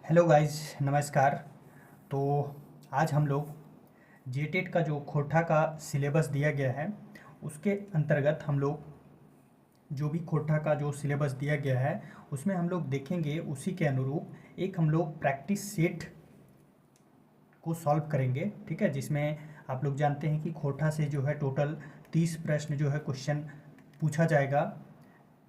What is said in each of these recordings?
Hello guys, नमस्कार। तो आज हम लोग जेटेट का जो खोटा का सिलेबस दिया गया है उसके अंतर्गत हम लोग जो भी खोटा का जो सिलेबस दिया गया है उसमें हम लोग देखेंगे उसी के अनुरूप एक हम लोग प्रैक्टिस सेट को सॉल्व करेंगे। ठीक है, जिसमें आप लोग जानते हैं कि खोटा से जो है टोटल 30 प्रश्न जो है क्वेश्चन पूछा जाएगा।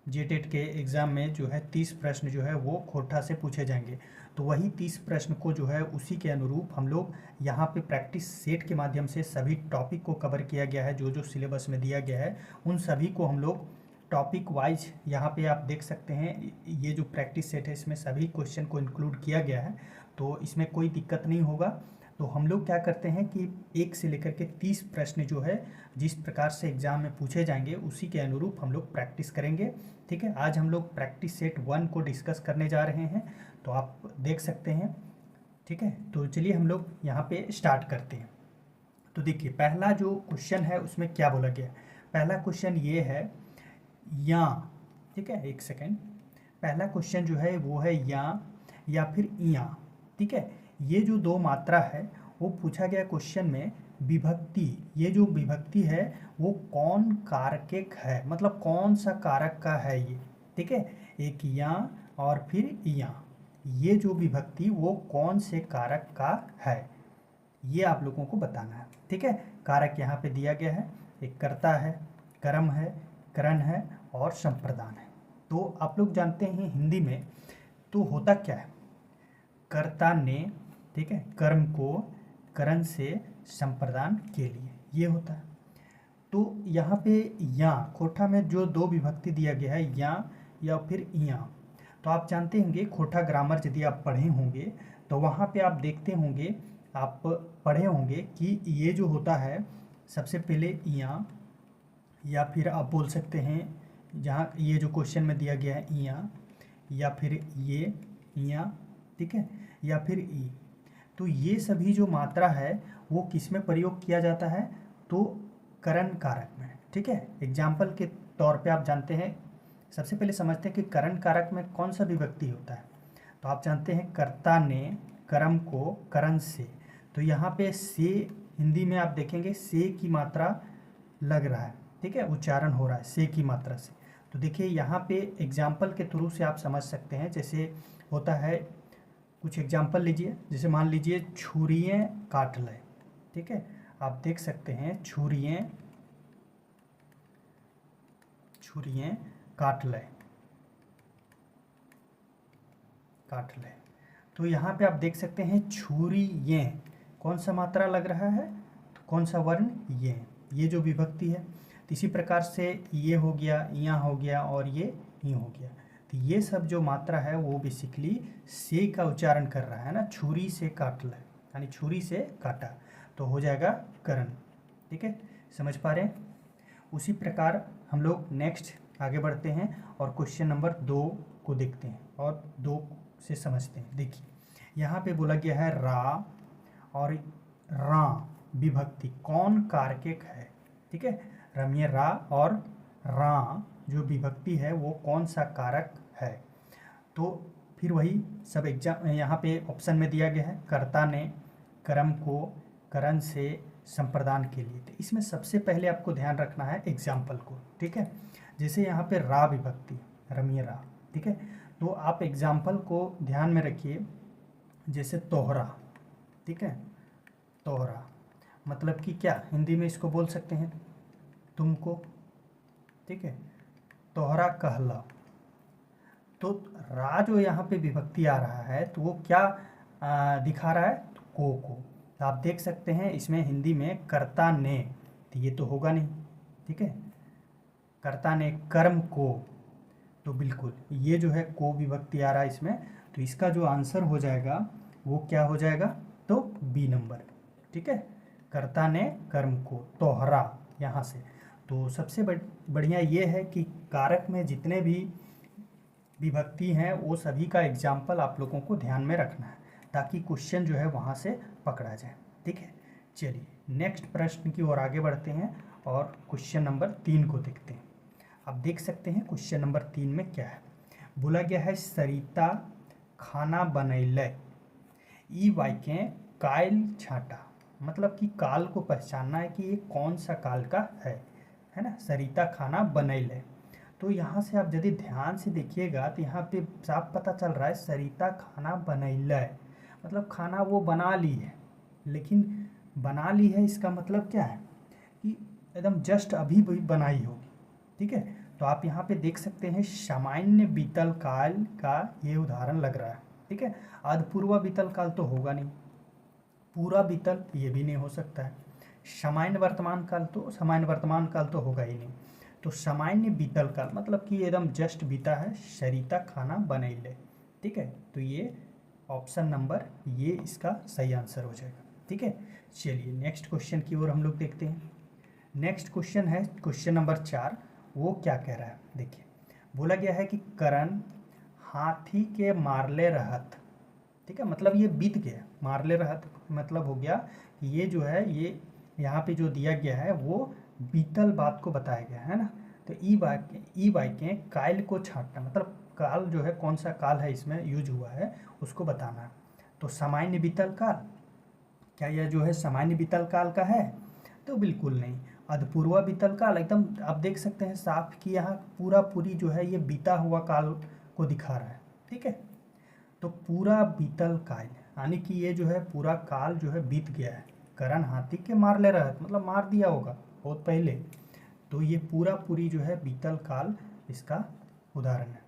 जेटेट के एग्ज़ाम में जो है 30 प्रश्न जो है वो खोटा से पूछे जाएंगे। तो वही 30 प्रश्न को जो है उसी के अनुरूप हम लोग यहाँ पे प्रैक्टिस सेट के माध्यम से सभी टॉपिक को कवर किया गया है। जो जो सिलेबस में दिया गया है उन सभी को हम लोग टॉपिक वाइज यहाँ पे आप देख सकते हैं। ये जो प्रैक्टिस सेट है इसमें सभी क्वेश्चन को इंक्लूड किया गया है, तो इसमें कोई दिक्कत नहीं होगा। तो हम लोग क्या करते हैं कि 1 से लेकर के 30 प्रश्न जो है जिस प्रकार से एग्ज़ाम में पूछे जाएंगे उसी के अनुरूप हम लोग प्रैक्टिस करेंगे। ठीक है, आज हम लोग प्रैक्टिस सेट 1 को डिस्कस करने जा रहे हैं, तो आप देख सकते हैं। ठीक है, तो चलिए हम लोग यहाँ पे स्टार्ट करते हैं। तो देखिए, पहला जो क्वेश्चन है उसमें क्या बोला गया है। पहला क्वेश्चन ये है या, ठीक है, एक सेकेंड। पहला क्वेश्चन जो है वो है या फिर इया। ठीक है, ये जो दो मात्रा है वो पूछा गया क्वेश्चन में। विभक्ति, ये जो विभक्ति है वो कौन कारक है, मतलब कौन सा कारक का है ये। ठीक है, एक या और फिर या, ये जो विभक्ति वो कौन से कारक का है ये आप लोगों को बताना है। ठीक है, कारक यहाँ पे दिया गया है, एक कर्ता है, कर्म है, करण है और संप्रदान है। तो आप लोग जानते हैं हिंदी में तो होता क्या है, कर्ता ने, ठीक है, कर्म को करण से संप्रदान के लिए, ये होता है। तो यहाँ पे या खोटा में जो दो विभक्ति दिया गया है या फिर इया, तो आप जानते होंगे खोटा ग्रामर यदि आप पढ़े होंगे तो वहाँ पे आप देखते होंगे, आप पढ़े होंगे कि ये जो होता है सबसे पहले इया, या फिर आप बोल सकते हैं जहाँ ये जो क्वेश्चन में दिया गया है इया, या फिर ये इया, ठीक है, या फिर ई। तो ये सभी जो मात्रा है वो किस में प्रयोग किया जाता है, तो करण कारक में। ठीक है, एग्जाम्पल के तौर पे आप जानते हैं, सबसे पहले समझते हैं कि करण कारक में कौन सा विभक्ति होता है। तो आप जानते हैं कर्ता ने कर्म को करण से, तो यहाँ पे से हिंदी में आप देखेंगे से की मात्रा लग रहा है। ठीक है, उच्चारण हो रहा है से की मात्रा से। तो देखिए यहाँ पे एग्जाम्पल के थ्रू से आप समझ सकते हैं। जैसे होता है, कुछ एग्जाम्पल लीजिए, जैसे मान लीजिए छुरियाँ काट ले। ठीक है, आप देख सकते हैं छुरियाँ काट ले, तो यहाँ पे आप देख सकते हैं छुरियाँ, कौन सा मात्रा लग रहा है, तो कौन सा वर्ण, ये जो विभक्ति है। तो इसी प्रकार से ये हो गया, यहाँ हो गया और ये हो गया। तो ये सब जो मात्रा है वो बेसिकली से का उच्चारण कर रहा है ना, छुरी से काट ले, यानी छुरी से काटा, तो हो जाएगा करण। ठीक है, समझ पा रहे हैं। उसी प्रकार हम लोग नेक्स्ट आगे बढ़ते हैं और क्वेश्चन नंबर 2 को देखते हैं और 2 से समझते हैं। देखिए यहाँ पे बोला गया है रा और रा विभक्ति कौन कारक है। ठीक है, रमिए रा और रा जो विभक्ति है वो कौन सा कारक है। तो फिर वही सब एग्जाम यहाँ पे ऑप्शन में दिया गया है, कर्ता ने कर्म को करण से संप्रदान के लिए। तो इसमें सबसे पहले आपको ध्यान रखना है एग्जाम्पल को। ठीक है, जैसे यहाँ पे रा विभक्ति, रमिए रा। ठीक है, तो आप एग्जाम्पल को ध्यान में रखिए, जैसे तोहरा। ठीक है, तोहरा मतलब कि क्या, हिंदी में इसको बोल सकते हैं तुमको। ठीक है, तोहरा कहला। तो रा जो यहाँ पे विभक्ति आ रहा है तो वो क्या दिखा रहा है, तो को। तो आप देख सकते हैं इसमें हिंदी में कर्ता ने, तो ये तो होगा नहीं। ठीक है, कर्ता ने कर्म को, तो बिल्कुल ये जो है को विभक्ति आ रहा है इसमें, तो इसका जो आंसर हो जाएगा वो क्या हो जाएगा, तो बी नंबर। ठीक है, कर्ता ने कर्म को, तोहरा यहाँ से। तो सबसे बढ़िया ये है कि कारक में जितने भी विभक्ति हैं वो सभी का एग्जाम्पल आप लोगों को ध्यान में रखना है ताकि क्वेश्चन जो है वहाँ से पकड़ा जाए। ठीक है, चलिए नेक्स्ट प्रश्न की ओर आगे बढ़ते हैं और क्वेश्चन नंबर 3 को देखते हैं। आप देख सकते हैं क्वेश्चन नंबर 3 में क्या है, बोला गया है सरिता खाना बनैले। ई वाक्य काल छाटा, मतलब कि काल को पहचानना है कि ये कौन सा काल का है ना। सरिता खाना बनैल है। तो यहाँ से आप यदि ध्यान से देखिएगा तो यहाँ पे साफ पता चल रहा है सरिता खाना बनैल है, मतलब खाना वो बना ली है। लेकिन बना ली है इसका मतलब क्या है कि एकदम जस्ट अभी भी बनाई होगी, ठीक है। तो आप यहाँ पे देख सकते हैं सामान्य बीतल काल का ये उदाहरण लग रहा है, ठीक है। अधपूर्व बीतल काल तो होगा नहीं, पूरा बीतल ये भी नहीं हो सकता है, सामान्य वर्तमान काल तो होगा ही नहीं। तो सामान्य बीतल काल मतलब कि एकदम जस्ट बीता है, सरिता खाना बनैले, ठीक है। तो ये ऑप्शन नंबर ये इसका सही आंसर हो जाएगा, ठीक है। चलिए नेक्स्ट क्वेश्चन की ओर हम लोग देखते हैं। नेक्स्ट क्वेश्चन है क्वेश्चन नंबर 4। वो क्या कह रहा है देखिए, बोला गया है कि करण हाथी के मारले रहत, ठीक है, मतलब ये बीत गया। मारले रहत मतलब हो गया कि ये जो है ये यहाँ पे जो दिया गया है वो बीतल बात को बताया गया है ना। तो ई वाक्य काल को छांटना, मतलब काल जो है कौन सा काल है इसमें यूज हुआ है उसको बताना है। तो सामान्य बीतल काल, क्या यह जो है सामान्य बीतल काल का है? तो बिल्कुल नहीं। अधपूर्व बीतल काल एकदम आप देख सकते हैं साफ कि यहाँ पूरा पूरी जो है ये बीता हुआ काल को दिखा रहा है, ठीक है। तो पूरा बीतल काल यानी कि ये जो है पूरा काल जो है बीत गया है। करण हाथी के मार ले रहत मतलब मार दिया होगा बहुत पहले। तो ये पूरा पूरी जो है बीतल काल इसका उदाहरण है,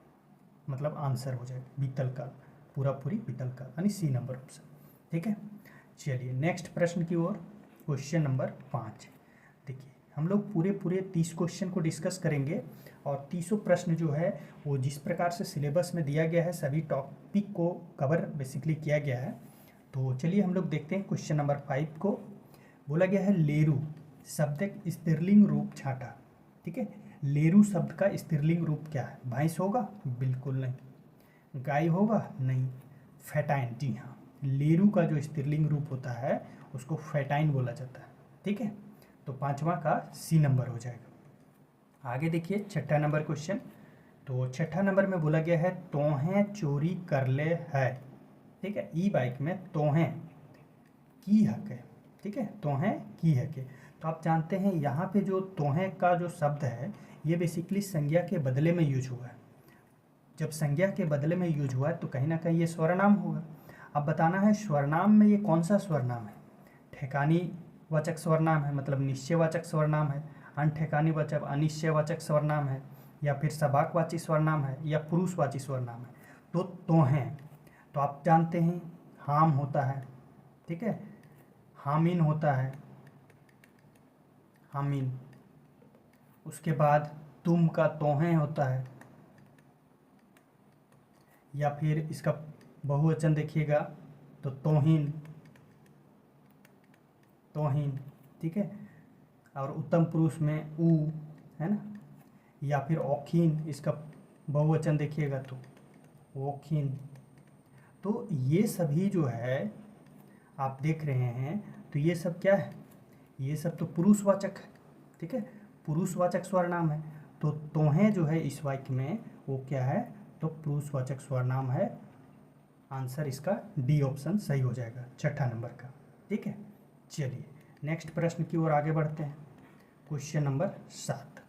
मतलब आंसर हो जाएगा बीतल काल, पूरा पूरी बीतल काल यानी सी नंबर ऑप्शन, ठीक है। चलिए नेक्स्ट प्रश्न की ओर, क्वेश्चन नंबर 5। देखिए हम लोग पूरे 30 क्वेश्चन को डिस्कस करेंगे और 30 प्रश्न जो है वो जिस प्रकार से सिलेबस में दिया गया है सभी टॉपिक को कवर बेसिकली किया गया है। तो चलिए हम लोग देखते हैं क्वेश्चन नंबर 5 को। बोला गया है लेरू शब्द का स्त्रीलिंग रूप छाटा, ठीक है। लेरू शब्द का स्त्रीलिंग रूप क्या है? भैंस होगा? बिल्कुल नहीं। गाय होगा? नहीं। फेटाइन, जी हाँ, लेरू का जो स्त्रीलिंग रूप होता है उसको फेटाइन बोला जाता है, ठीक है। तो 5वां का सी नंबर हो जाएगा। आगे देखिए 6ठा नंबर क्वेश्चन। तो 6ठा नंबर में बोला गया है तोहें चोरी कर ले है, ठीक है। ई बाइक में तोहें की हक है, ठीक है, तोहें की हक है। तो आप जानते हैं यहाँ पे जो तोहें का जो शब्द है ये बेसिकली संज्ञा के बदले में यूज हुआ है। जब संज्ञा के बदले में यूज हुआ है तो कहीं ना कहीं ये स्वरनाम होगा। अब बताना है स्वरनाम में ये कौन सा स्वरनाम है। ठेकानी वाचक स्वरनाम है मतलब निश्चयवाचक स्वरनाम है, अनठेकानी वाचक अनिश्चयवाचक स्वरनाम है, या फिर सबाकवाची स्वरनाम है, या पुरुषवाची स्वरनाम है। तो हैं तो आप जानते हैं हाम होता है, ठीक है, हामिन होता है, हामिन। उसके बाद तुम का तोहें होता है, या फिर इसका बहुवचन देखिएगा तो तोहिन, तोहिन, ठीक है। और उत्तम पुरुष में ऊ है ना, या फिर औखीन, इसका बहुवचन देखिएगा तो ओखीन। तो ये सभी जो है आप देख रहे हैं तो ये सब क्या है, ये सब तो पुरुषवाचक है, ठीक है, पुरुषवाचक स्वरनाम है। तो तोहें जो है इस वाक्य में वो क्या है, तो पुरुषवाचक स्वरनाम है। आंसर इसका डी ऑप्शन सही हो जाएगा 6ठा नंबर का, ठीक है। चलिए नेक्स्ट प्रश्न की ओर आगे बढ़ते हैं, क्वेश्चन नंबर 7।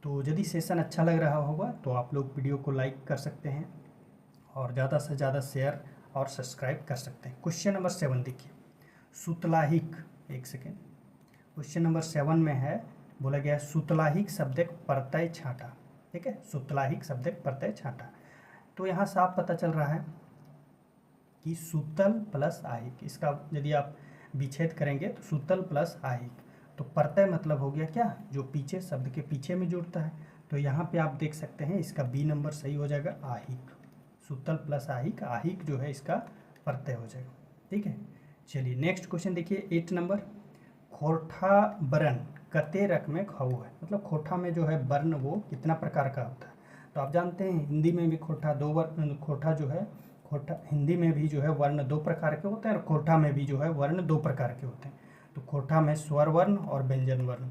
तो यदि सेशन अच्छा लग रहा होगा तो आप लोग वीडियो को लाइक कर सकते हैं और ज़्यादा से ज़्यादा शेयर और सब्सक्राइब कर सकते हैं। क्वेश्चन नंबर 7 देखिए, सुतलाहिक, एक सेकेंड, क्वेश्चन नंबर 7 में है बोला गया सुतलाहिक शब्दक प्रत्यय छाटा, ठीक है, सुतलाहिक शब्दक प्रत्यय छाटा। तो यहाँ साफ पता चल रहा है कि सुतल प्लस आहिक, इसका यदि आप विच्छेद करेंगे तो सुतल प्लस आहिक, तो प्रत्यय मतलब हो गया क्या, जो पीछे शब्द के पीछे में जुड़ता है। तो यहाँ पे आप देख सकते हैं इसका बी नंबर सही हो जाएगा आहिक, सुतल प्लस आहिक, आहिक जो है इसका प्रत्यय हो जाएगा, ठीक है। चलिए नेक्स्ट क्वेश्चन देखिए 8 नंबर, खोठा बरन कते रक में खाऊ है, मतलब खोठा में जो है वर्ण वो कितना प्रकार का होता है। तो आप जानते हैं हिंदी में भी खोठा जो है, खोठा हिंदी में भी जो है वर्ण 2 प्रकार के होते हैं और खोठा में भी जो है वर्ण 2 प्रकार के होते हैं। तो खोठा में स्वर वर्ण और व्यंजन वर्ण,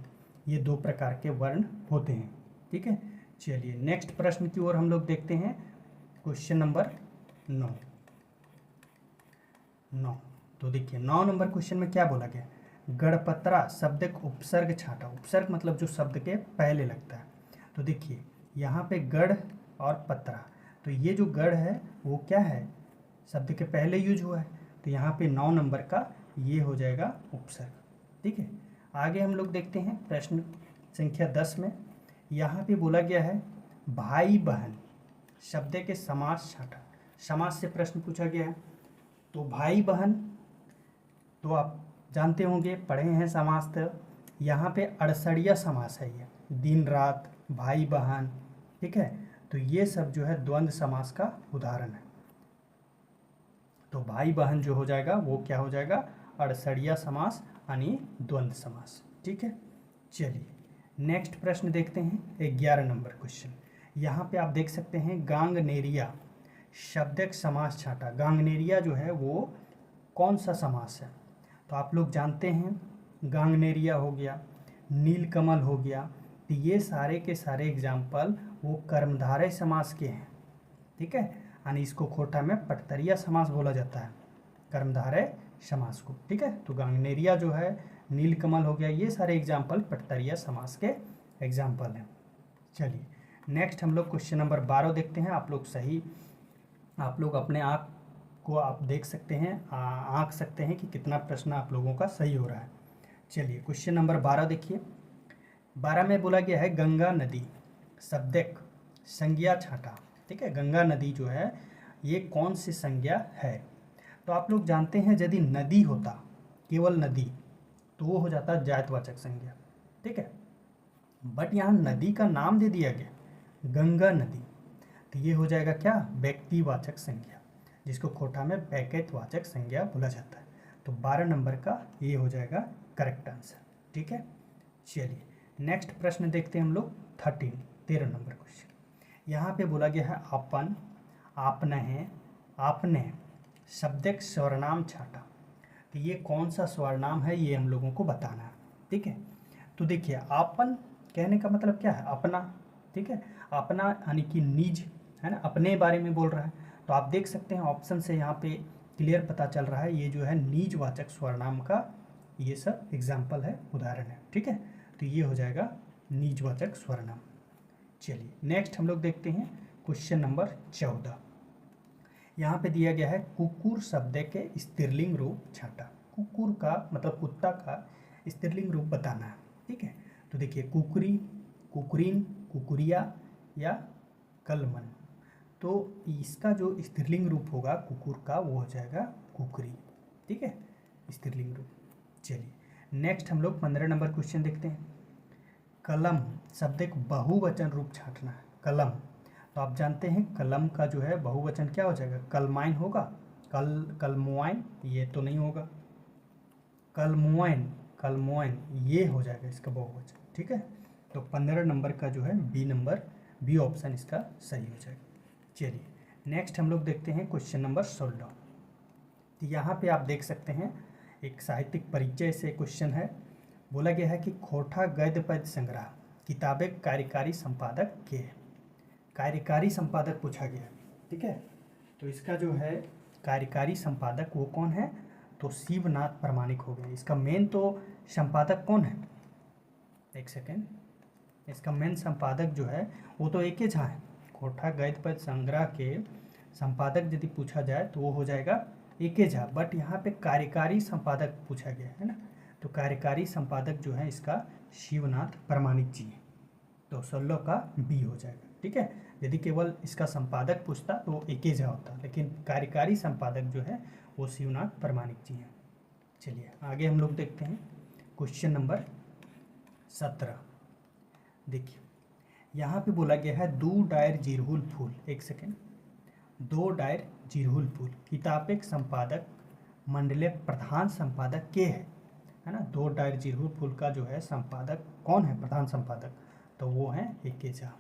ये 2 प्रकार के वर्ण होते हैं, ठीक है। चलिए नेक्स्ट प्रश्न की ओर हम लोग देखते हैं, क्वेश्चन नंबर 9। 9। तो देखिए 9 नंबर क्वेश्चन में क्या बोला गया, गणपत्रा शब्द का उपसर्ग छाटा। उपसर्ग मतलब जो शब्द के पहले लगता है। तो देखिए यहाँ पे गढ़ और पत्रा, तो ये जो गढ़ है वो क्या है, शब्द के पहले यूज हुआ है, तो यहाँ पे 9 नंबर का ये हो जाएगा उपसर्ग। ठीक है, आगे हम लोग देखते हैं प्रश्न संख्या 10 में। यहाँ पे बोला गया है भाई बहन शब्द के समास छाटा। समास से प्रश्न पूछा गया है। तो भाई बहन तो आप जानते होंगे, पढ़े हैं समास। तो यहाँ पे अड़सड़िया समास है, ये दिन रात, भाई बहन। ठीक है, तो ये सब जो है द्वंद्व समास का उदाहरण है। तो भाई बहन जो हो जाएगा वो क्या हो जाएगा, अड़सड़िया समास यानी द्वंद्व समास। ठीक है, चलिए नेक्स्ट प्रश्न देखते हैं 11 नंबर क्वेश्चन। यहाँ पे आप देख सकते हैं गांगनेरिया शब्दक समास छाटा। गांगनेरिया जो है वो कौन सा समास है, तो आप लोग जानते हैं गांगनेरिया हो गया, नीलकमल हो गया। तो ये सारे के सारे एग्जाम्पल वो कर्मधारय समास के हैं। ठीक है, यानी इसको खोटा में पटतरिया समास बोला जाता है, कर्मधारय समास को। ठीक है, तो गांगनेरिया जो है, नीलकमल हो गया, ये सारे एग्जाम्पल पटतरिया समास के एग्जाम्पल हैं। चलिए नेक्स्ट हम लोग क्वेश्चन नंबर 12 देखते हैं। आप लोग अपने आप को आप देख सकते हैं, आंक सकते हैं कि कितना प्रश्न आप लोगों का सही हो रहा है। चलिए क्वेश्चन नंबर 12 देखिए। 12 में बोला गया है गंगा नदी शब्दक संज्ञा छाटा। ठीक है, गंगा नदी जो है ये कौन सी संज्ञा है, तो आप लोग जानते हैं यदि नदी होता, केवल नदी, तो वो हो जाता जायतवाचक संज्ञा। ठीक है, बट यहाँ नदी का नाम दे दिया गया गंगा नदी, तो ये हो जाएगा क्या, व्यक्तिवाचक संज्ञा, जिसको खोटा में व्यक्तिवाचक संज्ञा बोला जाता है। तो 12 नंबर का ये हो जाएगा करेक्ट आंसर। ठीक है, चलिए नेक्स्ट प्रश्न देखते हैं हम लोग 13 नंबर क्वेश्चन। यहाँ पे बोला गया है अपन, आपने हैं, आपने शब्दक स्वरनाम छाटा। तो ये कौन सा स्वरनाम है ये हम लोगों को बताना है। ठीक है, तो देखिए आपन कहने का मतलब क्या है, अपना। ठीक है, अपना यानी कि निज, है ना, अपने बारे में बोल रहा है। तो आप देख सकते हैं ऑप्शन से यहाँ पे क्लियर पता चल रहा है, ये जो है निजवाचक स्वरनाम का ये सब एग्जाम्पल है, उदाहरण है। ठीक है, तो ये हो जाएगा निजवाचक स्वरनाम। चलिए नेक्स्ट हम लोग देखते हैं क्वेश्चन नंबर 14। यहाँ पे दिया गया है कुकुर शब्द के स्त्रीलिंग रूप छाटा। कुकुर का मतलब कुत्ता का स्त्रीलिंग रूप बताना है। ठीक है, तो देखिए कुकरी, कुकरीन, कुकुरिया या कलमन। तो इसका जो स्त्रीलिंग रूप होगा कुकुर का वो हो जाएगा कुकरी। ठीक है, स्त्रीलिंग रूप। चलिए नेक्स्ट हम लोग 15 नंबर क्वेश्चन देखते हैं। कलम शब्द एक बहुवचन रूप छाटना है। कलम, तो आप जानते हैं कलम का जो है बहुवचन क्या हो जाएगा, कलमाइन होगा, कलमुआइन ये तो नहीं होगा, कलमुआइन, कलमुआइन ये हो जाएगा इसका बहुवचन। ठीक है, तो 15 नंबर का जो है बी ऑप्शन इसका सही हो जाएगा। चलिए नेक्स्ट हम लोग देखते हैं क्वेश्चन नंबर 16। तो यहाँ पे आप देख सकते हैं एक साहित्यिक परिचय से क्वेश्चन है। बोला गया है कि खोटा गद्य पद्य संग्रह किताबें कार्यकारी संपादक के। कार्यकारी संपादक पूछा गया। ठीक है, तो इसका जो है कार्यकारी संपादक वो कौन है, तो शिवनाथ प्रमाणिक हो गया। इसका मेन तो संपादक कौन है, एक सेकेंड, इसका मेन संपादक जो है वो तो एक ही झा है। खोटा गद्य पद्य संग्रह के संपादक यदि पूछा जाए तो वो हो जाएगा एक ही झा, बट यहाँ पे कार्यकारी संपादक पूछा गया है ना, तो कार्यकारी संपादक जो है इसका शिवनाथ प्रमाणिक जी है। तो 16 का बी हो जाएगा। ठीक है, यदि केवल इसका संपादक पूछता तो एक ही झा होता, लेकिन कार्यकारी संपादक जो है वो शिवनाथ प्रमाणिक जी हैं। चलिए आगे हम लोग देखते हैं क्वेश्चन नंबर 17। देखिए यहाँ पे बोला गया है दो डायर जिरहुल फूल, एक सेकेंड, दो डायर जिरहुल फूल किताबेक संपादक मंडले प्रधान संपादक के है ना। दो डायर जिरहुल फूल का जो है संपादक कौन है, प्रधान संपादक, तो वो है एक झा।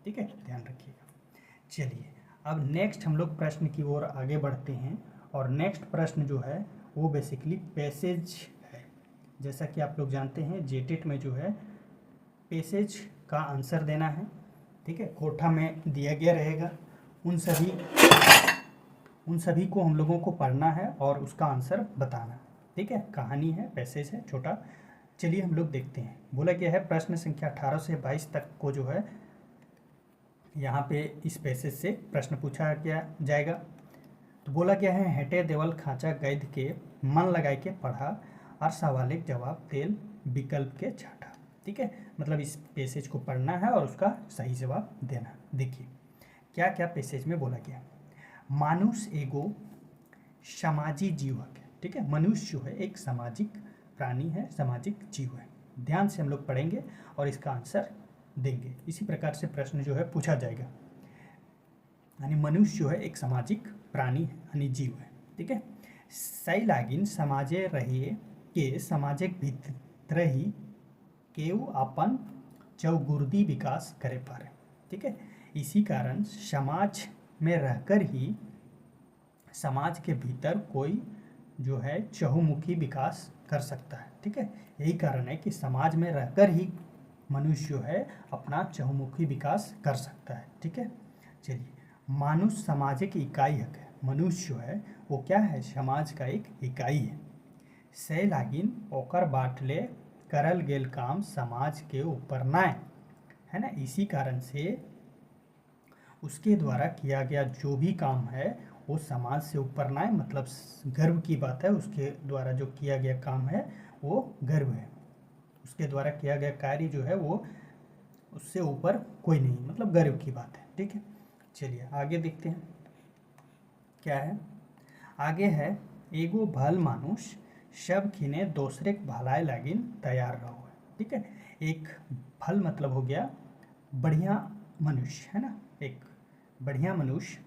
ठीक है, ध्यान रखिएगा। चलिए अब नेक्स्ट हम लोग प्रश्न की ओर आगे बढ़ते हैं, और नेक्स्ट प्रश्न जो है वो बेसिकली पैसेज है। जैसा कि आप लोग जानते हैं जेटेट में जो है पैसेज का आंसर देना है। ठीक है, कोठा में दिया गया रहेगा उन सभी उन सभी को हम लोगों को पढ़ना है और उसका आंसर बताना। ठीक है, कहानी है, पैसेज है छोटा। चलिए हम लोग देखते हैं। बोला गया है प्रश्न संख्या 18 से 22 तक को जो है यहाँ पे इस पैसेज से प्रश्न पूछा गया जाएगा। तो बोला गया है हेटे देवल खांचा गैद के मन लगाए के पढ़ा और सवालिक जवाब तेल विकल्प के छाटा। ठीक है, मतलब इस पैसेज को पढ़ना है और उसका सही जवाब देना। देखिए क्या क्या पैसेज में बोला गया। मनुष्य एगो समाजी जीव है। ठीक है, मनुष्य जो है एक सामाजिक प्राणी है, सामाजिक जीव है। ध्यान से हम लोग पढ़ेंगे और इसका आंसर देंगे। इसी प्रकार से प्रश्न जो है पूछा जाएगा। यानी मनुष्य जो है एक सामाजिक प्राणी यानी जीव है। ठीक है, सही लागिन समाजे रहिए के सामाजिक भीतर ही केव अपन चौगुर्दी विकास करे पारे। ठीक है, इसी कारण समाज में रहकर ही समाज के भीतर कोई जो है चहुमुखी विकास कर सकता है। ठीक है, यही कारण है कि समाज में रहकर ही मनुष्य जो है अपना चहुमुखी विकास कर सकता है। ठीक है, चलिए मनुष्य सामाजिक इकाई है। मनुष्य जो है वो क्या है, समाज का एक इकाई है। से लागिन ओकर बाटले करल गेल काम समाज के ऊपर नाय, है ना। इसी कारण से उसके द्वारा किया गया जो भी काम है वो समाज से ऊपर ना है, मतलब गर्व की बात है। उसके द्वारा जो किया गया काम है वो गर्व है। उसके द्वारा किया गया कार्य जो है वो उससे ऊपर कोई नहीं, मतलब गर्व की बात है। ठीक है, चलिए आगे देखते हैं क्या है। आगे है एगो भल मानुष सब खिने दूसरे के भलाई लागिन तैयार रहो है। ठीक है, एक भल मतलब हो गया बढ़िया मनुष्य, है ना। एक बढ़िया मनुष्य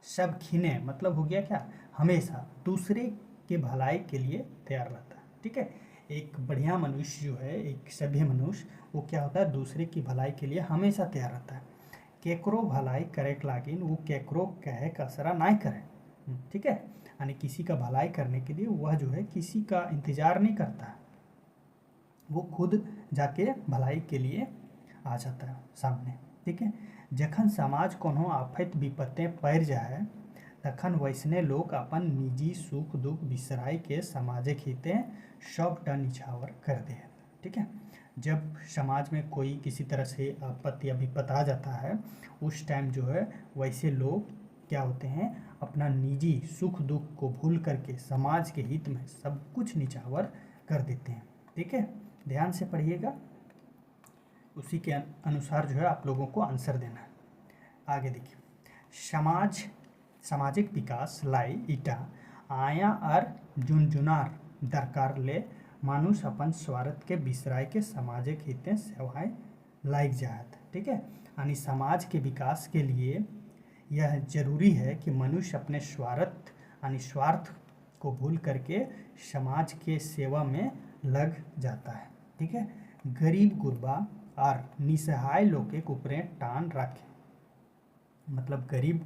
सब खिने मतलब हो गया क्या, हमेशा दूसरे के भलाई के लिए तैयार रहता है। ठीक है, एक बढ़िया मनुष्य जो है, एक सभ्य मनुष्य, वो क्या होता है, दूसरे की भलाई के लिए हमेशा तैयार रहता है। केकरो भलाई करे के लागिन वो केकरो कहे कसरा ना करे। ठीक है, यानी किसी का भलाई करने के लिए वह जो है किसी का इंतजार नहीं करता है, वो खुद जाके भलाई के लिए आ जाता है सामने। ठीक है, जखन समाज कोनो आफत विपत्ति पैर जाए तखन वैसने लोग अपन निजी सुख दुख बिसराई के सामाजिक हिते सबटा निछावर कर दे। ठीक है, जब समाज में कोई किसी तरह से आपत्ति या विपत आ जाता है उस टाइम जो है वैसे लोग क्या होते हैं, अपना निजी सुख दुख को भूल करके समाज के हित में सब कुछ निछावर कर देते हैं। ठीक है, ध्यान से पढ़िएगा, उसी के अनुसार जो है आप लोगों को आंसर देना है। आगे देखिए, सामाजिक विकास लाई ईटा आया और जुनजुनार दरकार ले मानुष अपन स्वार्थ के बिसराय के सामाजिक हितें सेवाएं लायक जात। ठीक है, यानी समाज के विकास के लिए यह जरूरी है कि मनुष्य अपने स्वार्थ को भूल करके समाज के सेवा में लग जाता है। ठीक है, गरीब गुरबा और निसहाय लोग के ऊपर टान रखे, मतलब गरीब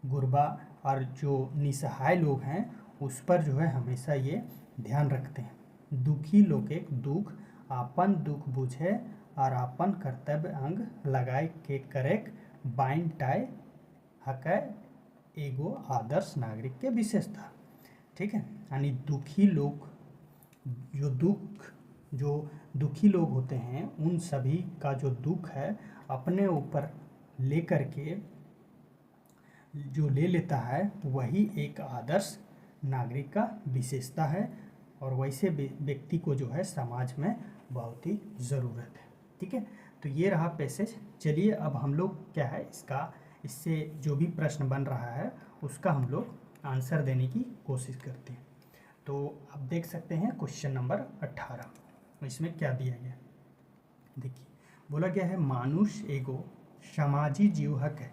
गुरबा और जो निसहाय लोग हैं उस पर जो है हमेशा ये ध्यान रखते हैं। दुखी लोग के दुख आपन दुख बुझे और आपन कर्तव्य अंग लगाए के करेक बाइन टाय हकै एगो आदर्श नागरिक के विशेषता। ठीक है, यानी जो दुखी लोग होते हैं उन सभी का जो दुख है अपने ऊपर लेकर के जो ले लेता है वही एक आदर्श नागरिक का विशेषता है, और वैसे व्यक्ति को जो है समाज में बहुत ही ज़रूरत है। ठीक है, तो ये रहा पैसेज। चलिए अब हम लोग क्या है इससे जो भी प्रश्न बन रहा है उसका हम लोग आंसर देने की कोशिश करते हैं। तो आप देख सकते हैं क्वेश्चन नंबर 18, इसमें क्या दिया गया। देखिए बोला गया है मानुष एगो समाजी जीव है,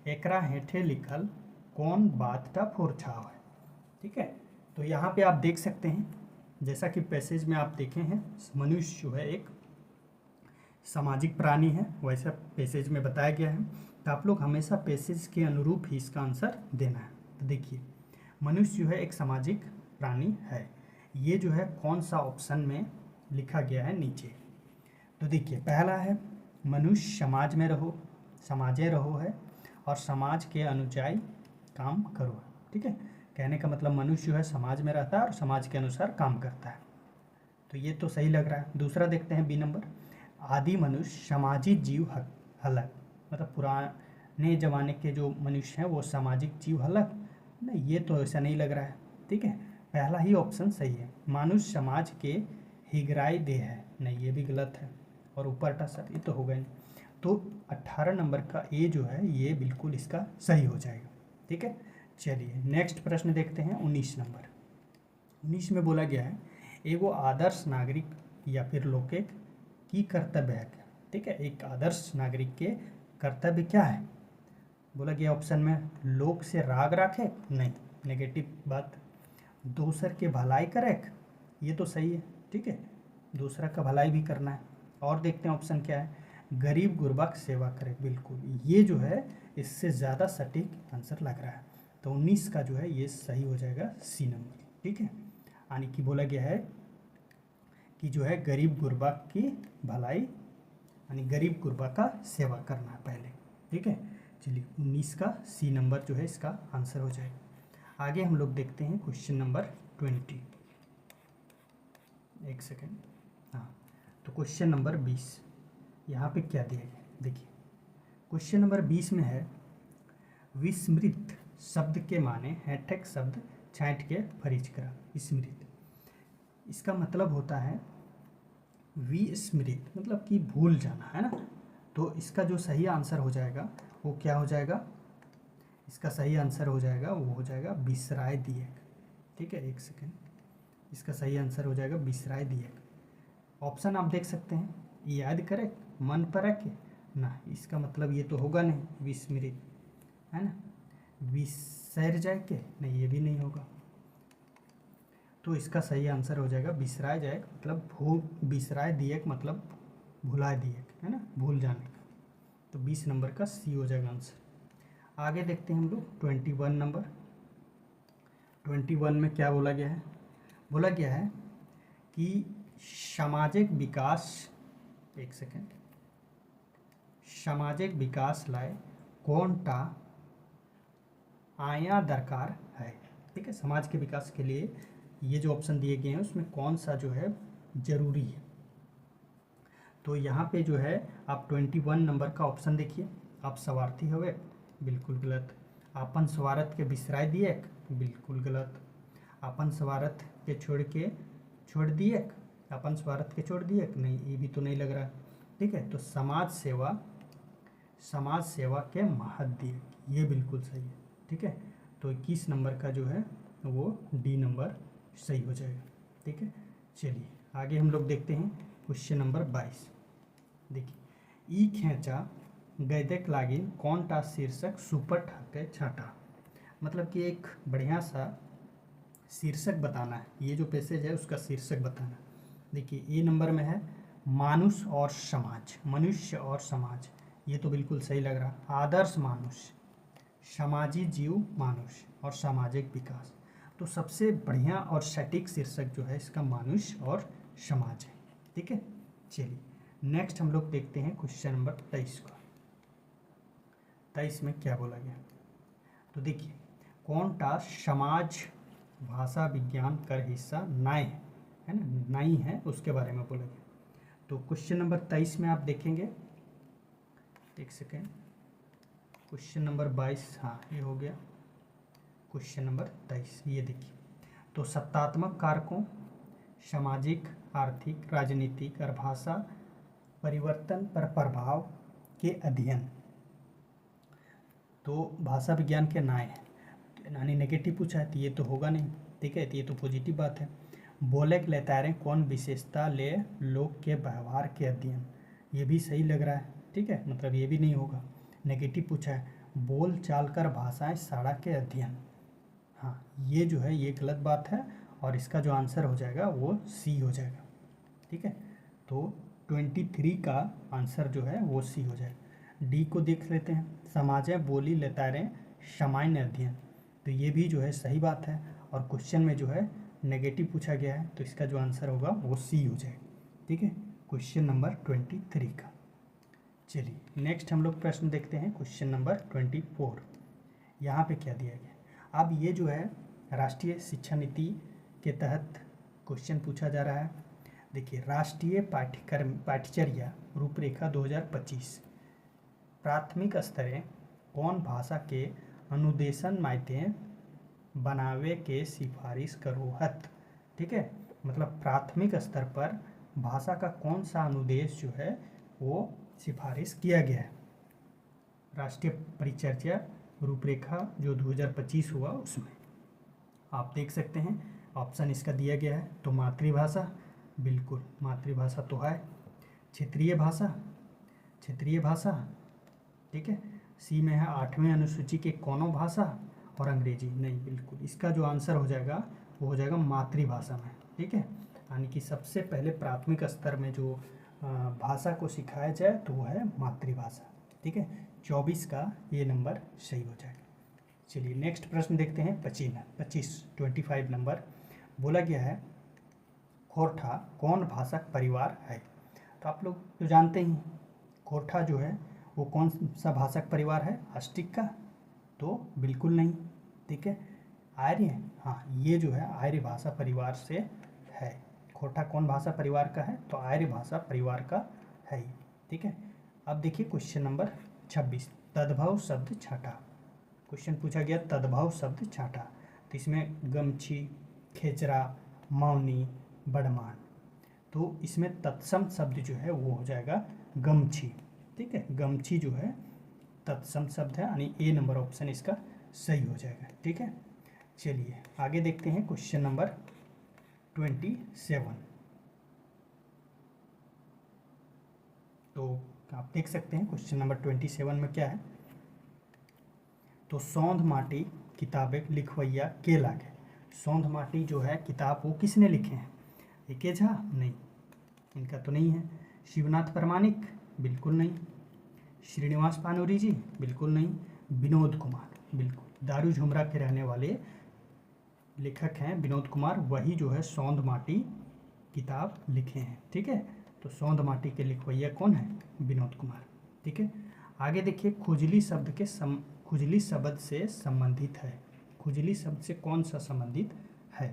एकरा हेठे लिखल कौन बात का फोरछाव है। ठीक है, तो यहाँ पे आप देख सकते हैं जैसा कि पैसेज में आप देखे हैं मनुष्य जो है एक सामाजिक प्राणी है, वैसा पैसेज में बताया गया है। तो आप लोग हमेशा पैसेज के अनुरूप ही इसका आंसर देना है। तो देखिए मनुष्य जो है एक सामाजिक प्राणी है, ये जो है कौन सा ऑप्शन में लिखा गया है नीचे। तो देखिए पहला है मनुष्य समाजे रहो है और समाज के अनुयायी काम करो। ठीक है, कहने का मतलब मनुष्य जो है समाज में रहता है और समाज के अनुसार काम करता है। तो ये तो सही लग रहा है। दूसरा देखते हैं बी नंबर, आदि मनुष्य सामाजिक जीव हलक, मतलब पुराने ज़माने के जो मनुष्य हैं वो सामाजिक जीव हलक, नहीं ये तो ऐसा नहीं लग रहा है। ठीक है, पहला ही ऑप्शन सही है, मनुष्य समाज के हिगराई देह है, नहीं ये भी गलत है। और ऊपर का सर ये तो होगा नहीं। तो 18 नंबर का ए जो है ये बिल्कुल इसका सही हो जाएगा। ठीक है, चलिए नेक्स्ट प्रश्न देखते हैं 19 नंबर। 19 में बोला गया है एगो आदर्श नागरिक या फिर लोके की कर्तव्य है। ठीक है, एक आदर्श नागरिक के कर्तव्य क्या है, बोला गया ऑप्शन में लोक से राग रखे, नहीं नेगेटिव बात। दूसर के भलाई करे, ये तो सही है। ठीक है, दूसरा का भलाई भी करना है। और देखते हैं ऑप्शन क्या है, गरीब गुरबा की सेवा करे, बिल्कुल ये जो है इससे ज़्यादा सटीक आंसर लग रहा है। तो 19 का जो है ये सही हो जाएगा सी नंबर। ठीक है, यानी कि बोला गया है कि जो है गरीब गुरबा की भलाई, यानी गरीब गुरबा का सेवा करना है पहले। ठीक है, चलिए 19 का सी नंबर जो है इसका आंसर हो जाएगा। आगे हम लोग देखते हैं क्वेश्चन नंबर 20। एक सेकेंड, हाँ तो क्वेश्चन नंबर 20 यहाँ पे क्या दिया गया देखिए। क्वेश्चन नंबर 20 में है विस्मृत शब्द के माने हैठक शब्द छाँट के फरीज करा। स्मृत, इसका मतलब होता है विस्मृत, मतलब कि भूल जाना है ना। तो इसका जो सही आंसर हो जाएगा वो क्या हो जाएगा, इसका सही आंसर हो जाएगा वो हो जाएगा बिसराय दिएक। ठीक है, एक सेकेंड, इसका सही आंसर हो जाएगा बिसराय दिएक। ऑप्शन आप देख सकते हैं, याद करे, मन पर रखे ना, इसका मतलब ये तो होगा नहीं विस्मृत, है ना। विसर जाए के, नहीं ये भी नहीं होगा। तो इसका सही आंसर हो जाएगा बिसराय जाए, मतलब बिसराय दिएक मतलब भुला दिएक, है ना, भूल जाने का। तो 20 नंबर का सी हो जाएगा आंसर। आगे देखते हैं हम लोग 21 नंबर। 21 में क्या बोला गया है, बोला गया है कि सामाजिक विकास, एक सेकेंड, सामाजिक विकास लाए कौन टा आया दरकार है। ठीक है, समाज के विकास के लिए ये जो ऑप्शन दिए गए हैं उसमें कौन सा जो है जरूरी है। तो यहाँ पे जो है आप 21 नंबर का ऑप्शन देखिए, आप स्वार्थी हुए, बिल्कुल गलत। अपन स्वार्थ के बिसराय दिए, बिल्कुल गलत। अपन स्वार्थ के छोड़ दिए, अपन स्वार्थ के छोड़ दिए, नहीं ये भी तो नहीं लग रहा। ठीक है, तो समाज सेवा के महत्व दिए, ये बिल्कुल सही है। ठीक है, तो 21 नंबर का जो है वो डी नंबर सही हो जाएगा। ठीक है, चलिए आगे हम लोग देखते हैं क्वेश्चन नंबर 22। देखिए, ई खेचा गैदक लागिन कौन टा शीर्षक सुपर ठाके छाटा, मतलब कि एक बढ़िया सा शीर्षक बताना है, ये जो पैसेज है उसका शीर्षक बताना। देखिए ए नंबर में है मानुष और समाज, मनुष्य और समाज, ये तो बिल्कुल सही लग रहा। आदर्श मानुष, समाजी जीव मानुष और सामाजिक विकास, तो सबसे बढ़िया और सटीक शीर्षक जो है इसका मानुष और समाज है। ठीक है, चलिए नेक्स्ट हम लोग देखते हैं क्वेश्चन नंबर 23 का। 23 में क्या बोला गया, तो देखिए कौन टा समाज भाषा विज्ञान कर हिस्सा नाई है ना, नाई है उसके बारे में बोला गया। तो क्वेश्चन नंबर 23 में आप देखेंगे, एक सेकेंड, क्वेश्चन नंबर 22, हाँ ये हो गया क्वेश्चन नंबर 23। ये देखिए, तो सत्तात्मक कारकों, सामाजिक, आर्थिक, राजनीतिक और भाषा परिवर्तन पर प्रभाव के अध्ययन, तो भाषा विज्ञान के नाय है, यानी नेगेटिव पूछा है तो ये तो होगा नहीं। ठीक है, तो ये तो पॉजिटिव बात है। बोले के लेता रहे कौन विशेषता ले लोग के व्यवहार के अध्ययन, ये भी सही लग रहा है। ठीक है, मतलब ये भी नहीं होगा, नेगेटिव पूछा है। बोल चाल कर भाषाएं साड़ा के अध्ययन, हाँ ये जो है ये गलत बात है और इसका जो आंसर हो जाएगा वो सी हो जाएगा। ठीक है, तो 23 का आंसर जो है वो सी हो जाएगा। डी को देख लेते हैं, समाजें बोली लेतारें सामान्य अध्ययन, तो ये भी जो है सही बात है और क्वेश्चन में जो है नेगेटिव पूछा गया है, तो इसका जो आंसर होगा वो सी हो जाएगा। ठीक है, क्वेश्चन नंबर 23 का। चलिए नेक्स्ट हम लोग प्रश्न देखते हैं क्वेश्चन नंबर 24। यहाँ पे क्या दिया गया, अब ये जो है राष्ट्रीय शिक्षा नीति के तहत क्वेश्चन पूछा जा रहा है। देखिए, राष्ट्रीय पाठ्यचर्या रूपरेखा 2025 प्राथमिक स्तरे कौन भाषा के अनुदेशन माध्यम बनावे के सिफारिश करो हत। ठीक है, मतलब प्राथमिक स्तर पर भाषा का कौन सा अनुदेश जो है वो सिफारिश किया गया है। राष्ट्रीय परिचर्या रूपरेखा जो 2025 हुआ उसमें आप देख सकते हैं ऑप्शन इसका दिया गया है। तो मातृभाषा, बिल्कुल मातृभाषा तो है। क्षेत्रीय भाषा, क्षेत्रीय भाषा, ठीक है। सी में है 8वें अनुसूची के कौनों भाषा, और अंग्रेजी नहीं, बिल्कुल इसका जो आंसर हो जाएगा वो हो जाएगा मातृभाषा में। ठीक है, यानी कि सबसे पहले प्राथमिक स्तर में जो भाषा को सिखाया जाए तो वो है मातृभाषा। ठीक है, 24 का ये नंबर सही हो जाएगा। चलिए नेक्स्ट प्रश्न देखते हैं। 25 नंबर बोला गया है खोरठा कौन भाषक परिवार है। तो आप लोग जो जानते ही खोरठा जो है वो कौन सा भाषक परिवार है, अस्टिक का, तो बिल्कुल नहीं। ठीक है, आर्य, हाँ ये जो है आर्य भाषा परिवार से है। खोरठा कौन भाषा परिवार का है, तो आर्य भाषा परिवार का है। ठीक है, अब देखिए क्वेश्चन नंबर 26 तद्भव शब्द छाटा। क्वेश्चन पूछा गया तद्भव शब्द छाटा, तो इसमें गमछी, खेचरा, मौनी, बड़मान, तो इसमें तत्सम शब्द जो है वो हो जाएगा गमछी। ठीक है, गमछी जो है तत्सम शब्द है, यानी ए नंबर ऑप्शन इसका सही हो जाएगा। ठीक है, चलिए आगे देखते हैं क्वेश्चन नंबर 27। तो आप देख सकते हैं क्वेश्चन नंबर 27 में क्या है। तो सौंध माटी किताबें लिखवैया के लागे। सौंध माटी जो है किताब वो किसने लिखे हैं, एके झा, नहीं इनका तो नहीं है। शिवनाथ प्रमाणिक, बिल्कुल नहीं। श्रीनिवास पानोरी जी, बिल्कुल नहीं। विनोद कुमार, बिल्कुल दारू झुमरा के रहने वाले लेखक हैं विनोद कुमार, वही जो है सौंध माटी किताब लिखे हैं। ठीक है, तो सौंध माटी के लिखवैया कौन है, विनोद कुमार। ठीक है, आगे देखिए खुजली शब्द के खुजली शब्द से संबंधित है। खुजली शब्द से कौन सा संबंधित है,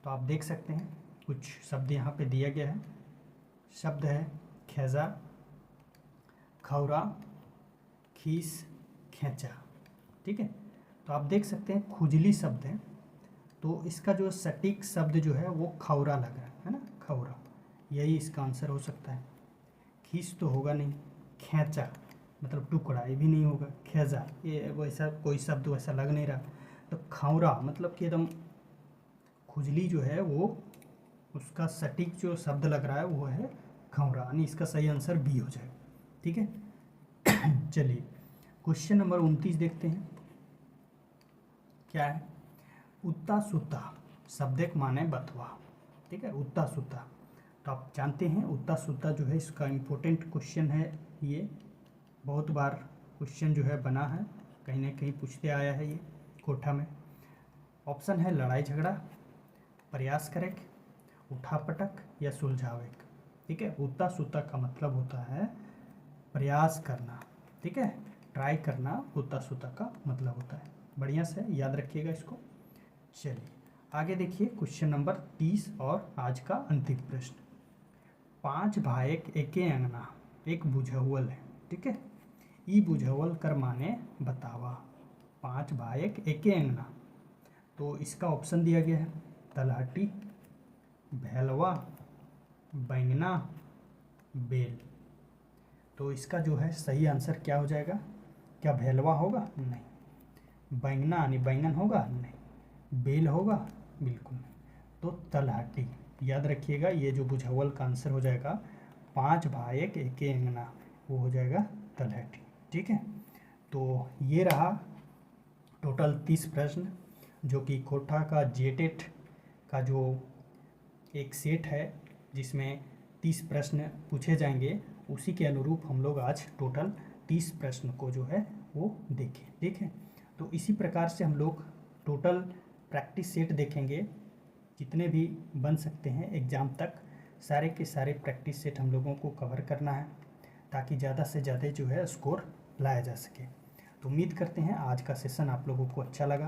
तो आप देख सकते हैं कुछ शब्द यहाँ पे दिया गया है। शब्द है खेजा, खौरा, खीस, खेचा। ठीक है, तो आप देख सकते हैं खुजली शब्द है, तो इसका जो सटीक शब्द जो है वो खौरा लग रहा है ना, खौरा, यही इसका आंसर हो सकता है। खीस तो होगा नहीं, खेचा मतलब टुकड़ा, ये भी नहीं होगा। खेजा ये वैसा कोई शब्द वैसा लग नहीं रहा। तो खौरा मतलब कि एकदम खुजली जो है वो उसका सटीक जो शब्द लग रहा है वो है खौरा, यानी इसका सही आंसर बी हो जाएगा। ठीक है, चलिए क्वेश्चन नंबर 29 देखते हैं क्या है। उत्ता सुत्ता शब्द एक माने बथवा। ठीक है, उत्ता सुत्ता, तो आप जानते हैं उत्ता सुत्ता जो है इसका इम्पोर्टेंट क्वेश्चन है। ये बहुत बार क्वेश्चन जो है बना है, कहीं ना कहीं पूछते आया है ये कोठा में। ऑप्शन है लड़ाई झगड़ा, प्रयास करे, उठापटक या सुलझावे। ठीक है, उत्ता सुत्ता का मतलब होता है प्रयास करना। ठीक है, ट्राई करना उत्ता सुत्ता का मतलब होता है। बढ़िया से याद रखिएगा इसको। चलिए आगे देखिए क्वेश्चन नंबर 30 और आज का अंतिम प्रश्न। 5 भाइक एके अंगना एक बुझौल है। ठीक है, ई बुझौल कर माने बतावा। 5 भाइक एके अंगना, तो इसका ऑप्शन दिया गया है तलहटी, भैलवा, बैंगना, बेल। तो इसका जो है सही आंसर क्या हो जाएगा, क्या भैलवा होगा, नहीं। बैंगना यानी बैंगन होगा, नहीं। बेल होगा, बिल्कुल नहीं। तो तलहटी, याद रखिएगा ये जो बुझौल का आंसर हो जाएगा 5 भाइक एके अंगना, वो हो जाएगा तलहटी। ठीक है, तो ये रहा टोटल 30 प्रश्न जो कि कोठा का जेटेट का जो एक सेट है जिसमें 30 प्रश्न पूछे जाएंगे, उसी के अनुरूप हम लोग आज टोटल 30 प्रश्न को जो है वो देखें। ठीक है, तो इसी प्रकार से हम लोग टोटल प्रैक्टिस सेट देखेंगे जितने भी बन सकते हैं एग्ज़ाम तक, सारे के सारे प्रैक्टिस सेट हम लोगों को कवर करना है ताकि ज़्यादा से ज़्यादा जो है स्कोर लाया जा सके। तो उम्मीद करते हैं आज का सेशन आप लोगों को अच्छा लगा।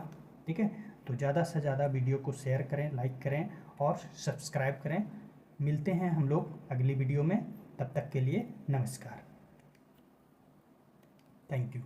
ठीक है, तो ज़्यादा से ज़्यादा वीडियो को शेयर करें, लाइक करें और सब्सक्राइब करें। मिलते हैं हम लोग अगली वीडियो में, तब तक के लिए नमस्कार, थैंक यू।